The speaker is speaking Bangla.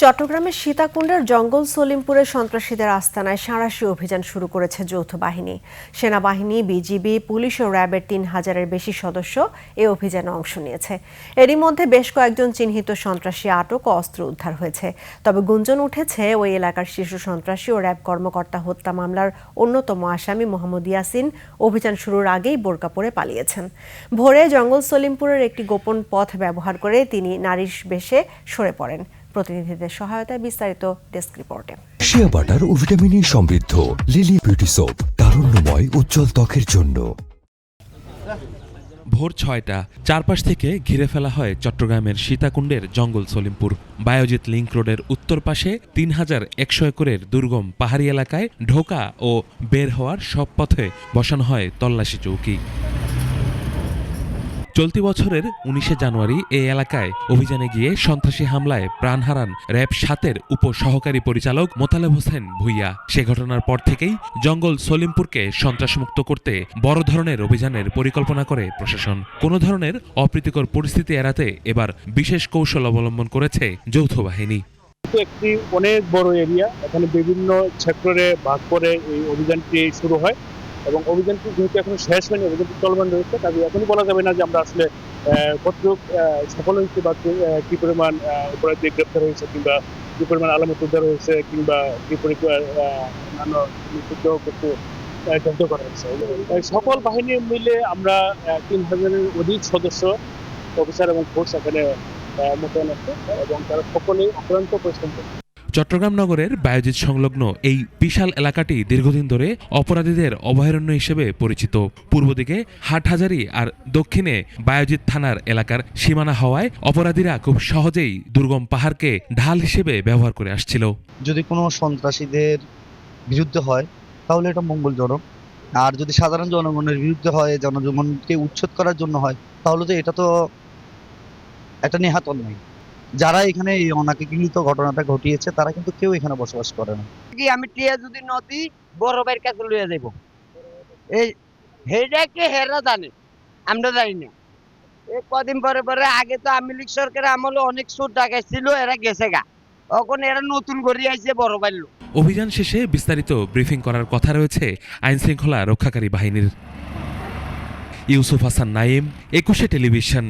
চট্টগ্রামের সীতাকুণ্ডের জঙ্গল সলিমপুরের সন্ত্রাসীদের আস্তানায় সাঁড়াশি অভিযান শুরু করেছে যৌথ বাহিনী। সেনাবাহিনী, বিজিবি, পুলিশ ও র্যাবের ৩,০০০-এর বেশি সদস্য এ অভিযানে অংশ নিয়েছে। এরই মধ্যে বেশ কয়েকজন চিহ্নিত সন্ত্রাসী আটক ও অস্ত্র উদ্ধার হয়েছে। তবে গুঞ্জন উঠেছে ওই এলাকার শীর্ষ সন্ত্রাসী ও র্যাব কর্মকর্তা হত্যা মামলার অন্যতম আসামি মোহাম্মদ ইয়াসিন অভিযান শুরুর আগেই বোরকা পরে পালিয়েছেন। ভোরে জঙ্গল সলিমপুরের একটি গোপন পথ ব্যবহার করে তিনি নারীর বেশে সরে পড়েন। প্রতিনিধিদের সহায়তায় বিস্তারিত ডেস্ক রিপোর্টে। শিয়া বাটার ও ভিটামিন সমৃদ্ধ লিলি বিউটি সোপ, তারুণ্যময় উজ্জ্বল ত্বকের জন্য। ভোর ৬টা, চারপাশ থেকে ঘিরে ফেলা হয় চট্টগ্রামের সীতাকুণ্ডের জঙ্গল সলিমপুর। বায়োজিৎ লিংক রোডের উত্তর পাশে ৩,১০০ একরের দুর্গম পাহাড়ি এলাকায় ঢোকা ও বের হওয়ার সব পথে বসানো হয় তল্লাশি চৌকি। চলতি বছরের ১৯শে জানুয়ারি এই এলাকায় অভিযানে গিয়ে সন্ত্রাসী হামলায় প্রাণ হারান র্যাব ৭-এর উপসহকারী পরিচালক মোতালেব হোসেন ভূঁইয়া। সে ঘটনার পর থেকেই জঙ্গল সলিমপুরকে সন্ত্রাসমুক্ত করতে বড় ধরনের অভিযানের পরিকল্পনা করে প্রশাসন। কোনো ধরনের অপ্রীতিকর পরিস্থিতি এড়াতে এবার বিশেষ কৌশল অবলম্বন করেছে যৌথ বাহিনী। একটি অনেক বড় এরিয়া, এখানে বিভিন্ন সেক্টরে ভাগ করে এই অভিযানটি শুরু হয় এবং অভিযানটি যেহেতু এখনো শেষ হয়নি, অভিযানটি চলমান রয়েছে, কাজে এখনই বলা যাবে না যে আমরা আসলে কতটুক সফল হয়েছি বা কি পরিমাণ অপরাধী গ্রেপ্তার হয়েছে কিংবা কি পরিমাণ আলামত উদ্ধার হয়েছে কিংবা কি পরিমাণ যুদ্ধ করা হয়েছে। সকল বাহিনী মিলে আমরা ৩,০০০-এর অধিক সদস্য, অফিসার এবং ফোর্স এখানে মোতায়েন আছে এবং তারা সকলেই অক্লান্ত পরিশ্রম করছে। চট্টগ্রাম নগরের বায়োজিৎ সংলগ্ন এই বিশাল এলাকাটি দীর্ঘদিন ধরে অপরাধীদের অভয়ারণ্য হিসেবে পরিচিত। পূর্ব দিকে হাটহাজারী আর দক্ষিণে বায়োজিৎ থানার এলাকার সীমানা হওয়ায় অপরাধীরা খুব সহজেই দুর্গম পাহাড়কে ঢাল হিসেবে ব্যবহার করে আসছিল। যদি কোনো সন্ত্রাসীদের বিরুদ্ধে হয় তাহলে এটা মঙ্গলজনক, আর যদি সাধারণ জনগণের বিরুদ্ধে হয়, জনগণকে উচ্ছেদ করার জন্য হয়, তাহলে তো এটা তো একটা নেহাত অন্যায়। যারা এখানে এই অনাকাঙ্ক্ষিত ঘটনাটা ঘটিয়েছে তারা কিন্তু কেউ এখানে বসবাস করে না। আমি টিয়া যদি নদী বড় ভাইয়ের কাছে লইয়া যাইব, এই হেডাকে হেরা জানে, আমরা জানি না। এই কদিন পরে পরে আগে তো আওয়ামী লীগ সরকারের আমলে অনেক সুদ টাকা ছিল, এরা গেছে গা, এখন এরা নতুন করে আইছে বড় ভাইয়ের লোক। অভিযান শেষে বিস্তারিত ব্রিফিং করার কথা রয়েছে আইন শৃঙ্খলা রক্ষাকারী বাহিনীর। ইউসুফ হাসান নাইম, ২১শে টেলিভিশন।